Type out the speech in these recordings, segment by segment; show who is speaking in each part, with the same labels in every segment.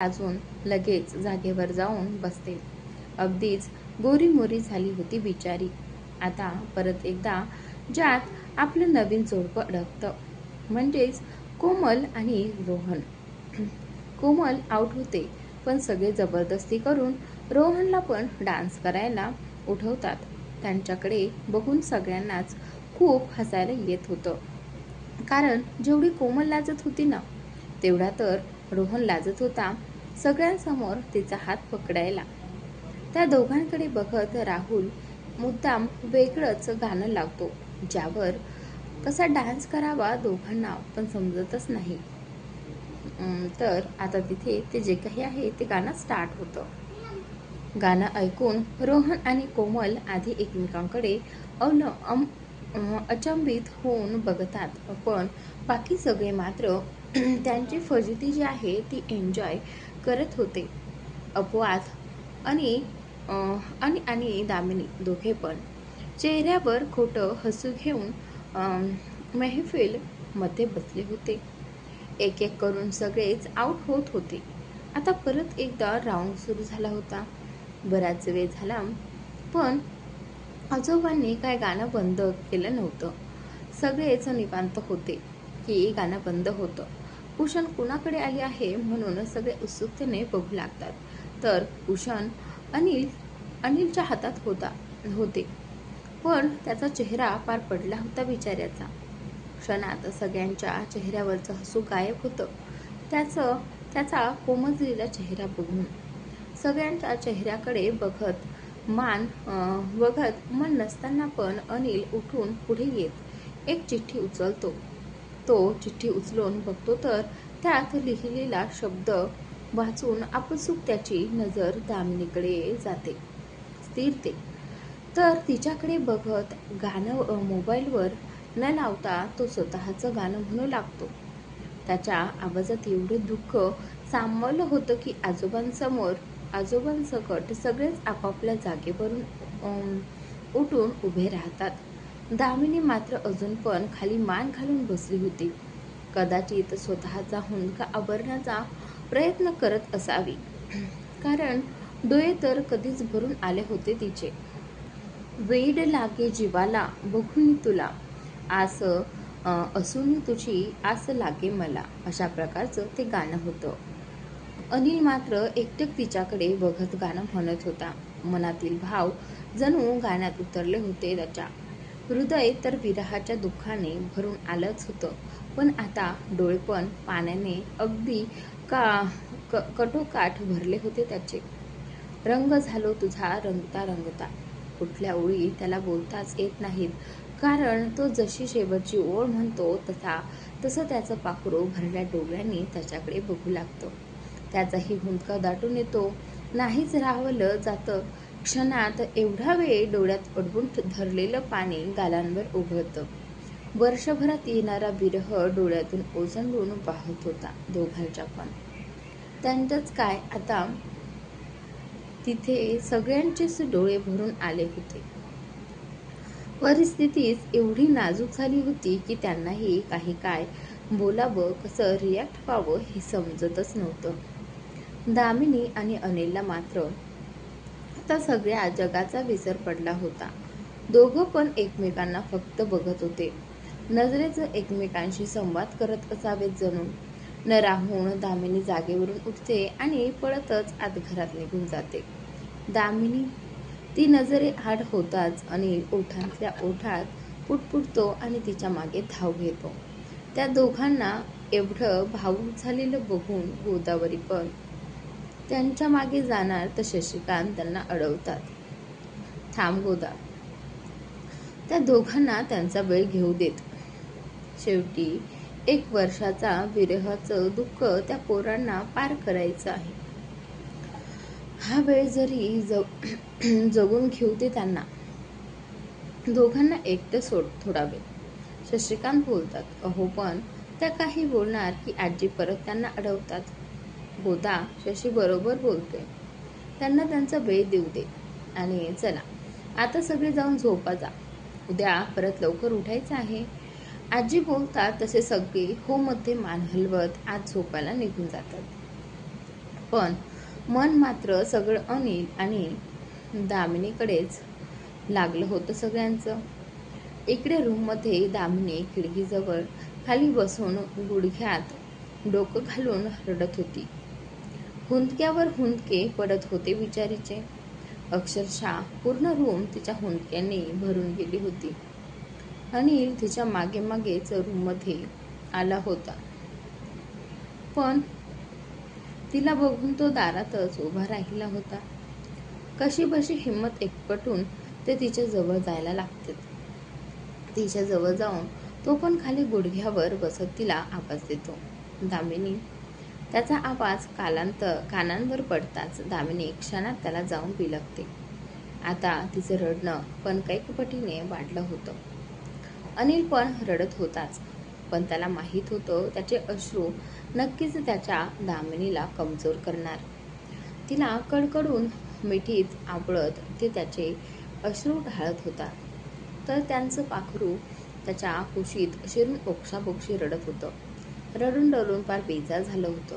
Speaker 1: अजून लगेच जागेवर जाऊन बसते. अगदीच गोरीमोरी झाली होती बिचारी. आता परत एकदा ज्यात आपलं नवीन जोडपं अडकतं, म्हणजेच कोमल आणि रोहन. कोमल आउट होते, पण सगळे जबरदस्ती करून रोहनला पण डान्स करायला उठवतात. त्यांच्याकडे बघून सगळ्यांनाच खूप हसायला येत होतं. कारण जेवढी कोमल लाजत होती ना, तेवढा तर रोहन लाजत होता सगळ्यांसमोर तिचा हात पकडायला. त्या दोघांकडे बघत राहुल मुद्दाम वेगळंच गाणं लावतो, ज्यावर कसा डान्स करावा दोघांना पण समजतच नाही. तर आता तिथे ते जे काही आहे ते गाणं स्टार्ट होतं. गाणं ऐकून रोहन आणि कोमल आधी एकमेकांकडे अचंबित होऊन बघतात, पण बाकी सगळे मात्र त्यांची फजिती जी आहे ती एन्जॉय करत होते. अपवाद आणि आणि आणि दामिनी दोघे पण चेहऱ्यावर खोटं हसू घेऊन महफिल मध्ये बसले होते. एक एक करून सगळेच आउट होत होते. आता परत एकदा राऊंड सुरू झाला होता. बराच वेळ झाला, पण आजोबांनी काय गाणं बंद केलं नव्हतं. सगळेच निवांत होते की गाणं बंद होतं. कुशन कुणाकडे आली आहे म्हणून सगळे उत्सुकतेने बघू लागतात. तर कुशन अनिलच्या हातात होते, पण त्याचा चेहरा पार पडला होता बिचाऱ्याचा. क्षणात सगळ्यांच्या चेहऱ्यावरचं हसू गायब होतं. त्याचा कोमजलेला चेहरा बघून सगळ्यांच्या चेहऱ्याकडे बघत मन नसताना पण अनिल उठून पुढे येत एक चिठ्ठी उचलतो. तो चिठ्ठी उचलून बघतो तर त्यात लिहिलेला शब्द वाचून आपसुक त्याची नजर दामिनीकडे जाते, स्थिरते. तर तिच्याकडे बघत गाणं मोबाईलवर न लावता तो स्वतःचं गाणं म्हणू लागतो. त्याच्या आवाजात एवढं दुःख सामावलं होतं की आजोबांसकट सगळेच आपापल्या जागेवरून उठून उभे राहतात. दामिनी मात्र अजून पण खाली मान घालून बसली होती. कदाचित स्वतःचा हुंदका आवरण्याचा प्रयत्न करत असावी, कारण डोळे तर कधीच भरून आले होते तिचे. वेड लागे जीवाला बघून तुला, आस असून तुझी आस लागे मला, अशा प्रकारचं ते गाणं होतं. अनिल मात्र एकटक तिच्याकडे बघत गाणं म्हणत होता. मनातील भाव जणू गाण्यात उतरले होते. त्याच्या हृदय तर विरहाच्या दुःखाने भरून आलंच होतं, पण आता डोळे पण पाण्याने अगदी कटोकाठ भरले होते त्याचे. रंग झालो तुझा रंगता रंगता, कुठल्या ओळी त्याला बोलताच येत नाहीत, कारण तो जशी शेवटची ओळ म्हणतो तसं त्याचं पाखरू भरल्या डोळ्यांनी त्याच्याकडे बघू लागतं. त्याचाही हुंदका दाटून येतो. नाहीच राहावलं जातं. क्षणात एवढा वेळ डोळ्यात अडवून धरलेलं पाणी गालांवर उघळतं. वर्षभरात येणारा विरह डोळ्यातून ओसंडून वाहत होता दोघांच्या पण. त्यांचंच काय, आता तिथे सगळ्यांचेच डोळे भरून आले होते. परिस्थितीच एवढी नाजूक झाली होती की त्यांनाही काही काय बोलावं, कसं रिॲक्ट व्हावं हे समजतच नव्हतं. दामिनी आणि अनिलला मात्र आता सगळ्या जगाचा विसर पडला होता. दोघं पण एकमेकांना फक्त बघत होते. नजरेचं एकमेकांशी संवाद करत असावेत जणू. न राहून दामिनी जागेवरून उठते आणि पळतच आत घरात निघून जाते. दामिनी ती नजरे आड होताच अनिल ओठांतल्या ओठात पुटपुटतो आणि तिच्या मागे धाव घेतो. त्या दोघांना एवढं भावूक झालेलं बघून गोदावरी पण त्यांच्या मागे जाणार तर शशिकांत त्यांना अडवतात. थांब गोदा, त्या दोघांना त्यांचा वेळ घेऊ देत. शेवटी 1 वर्षाचा विरहाचं दुःख त्या पोरांना पार करायचं आहे. हा वेळ जरी जगून घेऊ दे त्यांना. दोघांना एकटं सोड थोडा वेळ. शशिकांत बोलतात. अहो पण त्या काही बोलणार की आजी परत त्यांना अडवतात. गोदा, शशी बरोबर बोलतोय. त्यांना त्यांचा वेळ देऊ दे. आणि चला आता सगळे जाऊन झोपा जा. उद्या परत लवकर उठायचं आहे. आजी बोलतात तसे सगळे हो मध्ये मान हलवत आज झोपायला निघून जातात. पण मन मात्र सगळं अनिल आणि दामिनीकडेच लागलं होतं सगळ्यांचं. इकडे रूममध्ये दामिनी खिडकीजवळ खाली बसून गुडघ्यात डोकं घालून रडत होती. हुंदक्यावर हुंदके पडत होते बिचारीचे. अक्षरशः पूर्ण रूम तिच्या हुंदक्यांनी भरून गेली होती. अनिल तिच्या मागे मागेच रूममध्ये आला होता, पण तिला बघून तो दारातच उभा राहिला होता. कशी बशी हिंमत एकवटून ते तिच्या जवळ जायला लागते. तिच्या जवळ जाऊन तो पण खाली गुडघ्यावर बसत तिला आवाज देतो, दामिनी. त्याचा आवाज कानांवर पडताच दामिनी क्षणात त्याला जाऊन बिलगते. आता तिचं रडणं पण कैक पटीने वाढलं होतं. अनिल पण रडत होताच, पण त्याला माहीत होतं त्याचे अश्रू नक्कीच त्याच्या दामिनीला कमजोर करणार. तिला कडकडून मिठीत आवळत ते त्याचे अश्रू ढाळत होता, तर त्यांचं पाखरू त्याच्या कुशीत शिरून ओक्साबोक्शी रडत होतं. रडून रडून फार बेजार झालं होतं.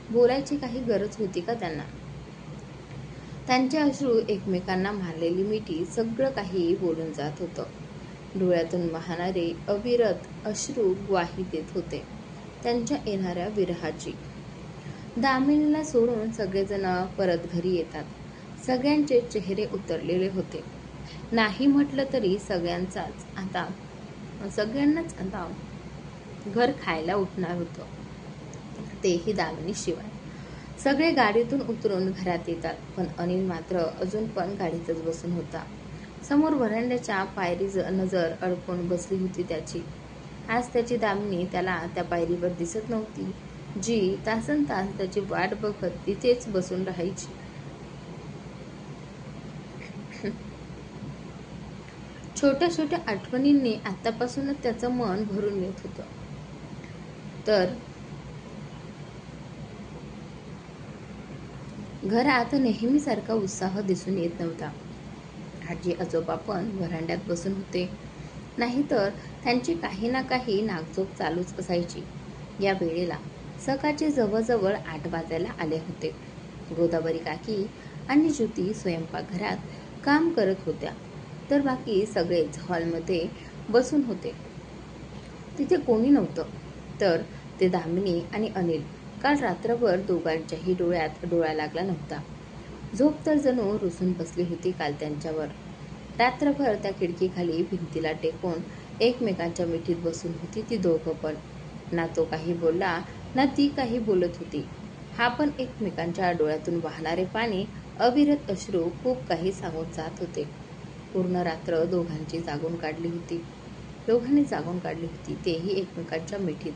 Speaker 1: बोलायची काही गरज होती का त्यांना? त्यांचे अश्रू एकमेकांना मारलेली मिठी सगळं काही बोलून जात होतं. डोळ्यातून वाहणारे अविरत अश्रू ग्वाही देत होते त्यांच्या येणाऱ्या विरहाची. दामिनीला सोडून सगळेजण परत घरी येतात. सगळ्यांचे चेहरे उतरलेले होते. नाही म्हटलं तरी सगळ्यांनाच आता घर खायला उठणार होतं, तेही दामिनी शिवाय. सगळे गाडीतून उतरून घरात येतात, पण अनिल मात्र अजून पण गाडीतच बसून होता. समोर व्हरांड्याच्या पायरी नजर अडकून बसली होती त्याची. आज त्याची दामिनी त्याला त्या पायरीवर दिसत नव्हती, जी तासनतास त्याची वाट बघत तिथेच बसून राहायची. छोट्या छोट्या आठवणींनी आतापासूनच त्याचं मन भरून येत होतं. तर घरात नेहमीसारखा उत्साह दिसून येत नव्हता. आजी आजोबा पण व्हरांड्यात बसून होते, नाहीतर त्यांची काही ना काही नाकझोप चालूच असायची. या वेळेला सकाळचे जवळजवळ 8 वाजायला आले होते. गोदावरी काकी आणि ज्योती स्वयंपाकघरात काम करत होत्या, तर बाकी सगळेच हॉलमध्ये बसून होते. तिथे कोणी नव्हतं, तर ते दामिनी आणि अनिल. काल रात्रभर दोघांच्याही डोळ्यात डोळा लागला नव्हता. झोप तर जणू रुसून बसली होती काल त्यांच्यावर. रात्रभर त्या खिडकीखाली भिंतीला टेकून एकमेकांच्या मिठीत बसून होती ती दोघं पण. ना तो काही बोलला, ना ती काही बोलत होती. हा पण एकमेकांच्या डोळ्यातून वाहणारे पाणी, अविरत अश्रू खूप काही सांगून जात होते. पूर्ण रात्र दोघांनी जागून काढली होती, तेही एकमेकांच्या मिठीत.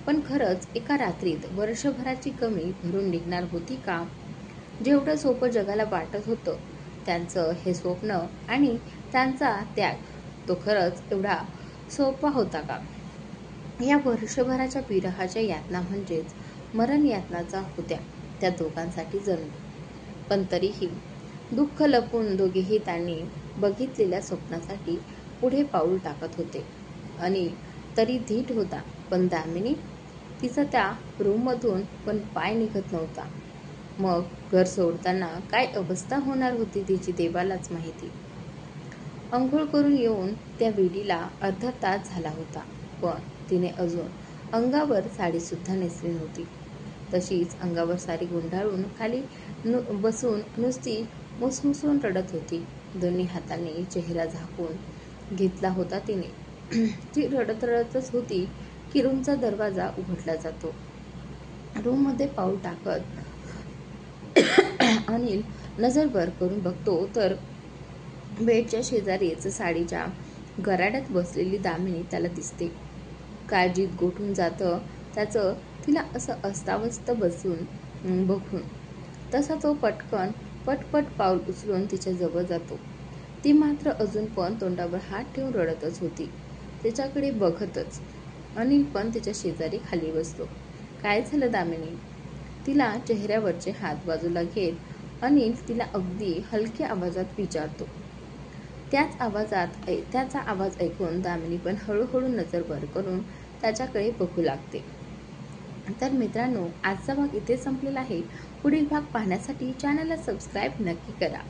Speaker 1: पण खरंच एका रात्रीत वर्षभराची कमी भरून निघणार होती का? जेवढं सोपं जगाला वाटत होतं त्यांचं हे स्वप्न आणि त्यांचा त्याग, तो खरंच एवढा सोपा होता का? या वर्षभराच्या विरहाच्या यातना म्हणजेच मरण यातनाचा होत्या त्या दोघांसाठी जणू. पण तरीही दुःख लपून दोघेही त्यांनी बघितलेल्या स्वप्नासाठी पुढे पाऊल टाकत होते. अनिल तरी धीट होता, पण दामिनी, तिचा त्या रूममधून पण पाय निघत नव्हता. मग घर सोडताना काय अवस्था होणार होती तिची देवालाच माहिती. अंघोळ करून येऊन त्या वेडीला अर्धा तास झाला होता, पण तिने अजून अंगावर साडीसुद्धा नेसली नव्हती. तशीच अंगावर साडी गुंडाळून खाली बसून नुसती मुसमुसून रडत होती. दोन्ही हातांनी चेहरा झाकून घेतला होता तिने. ती रडत रडतच होती की रूमचा दरवाजा उघडला जातो. रूममध्ये पाऊल टाकत अनिल नजर वर करून बघतो, तर बेडच्या शेजारीच साडीच्या गराड्यात बसलेली दामिनी त्याला दिसते. काळजीत गोठून जातं त्याचं तिला असं अस्ताव्यस्त बघून. तसा तो पटपट पाऊल उचलून तिच्या जवळ जातो. ती मात्र अजून पण तोंडावर हात ठेवून रडतच होती, तिच्याकडे बघतच. अनिल पण तिच्या शेजारी खाली बसतो. काय झालं दामिनी? तिला चेहऱ्यावरचे हात बाजूला घेत अनिल तिला अगदी हलक्या आवाजात विचारतो. त्याचा आवाज ऐकून दामिनी पण हळूहळू नजर वर करून त्याच्याकडे बघू लागते. तर मित्रांनो, आजचा भाग इथे संपलेला आहे. पुढील भाग पाहण्यासाठी चॅनलला सबस्क्राईब नक्की करा.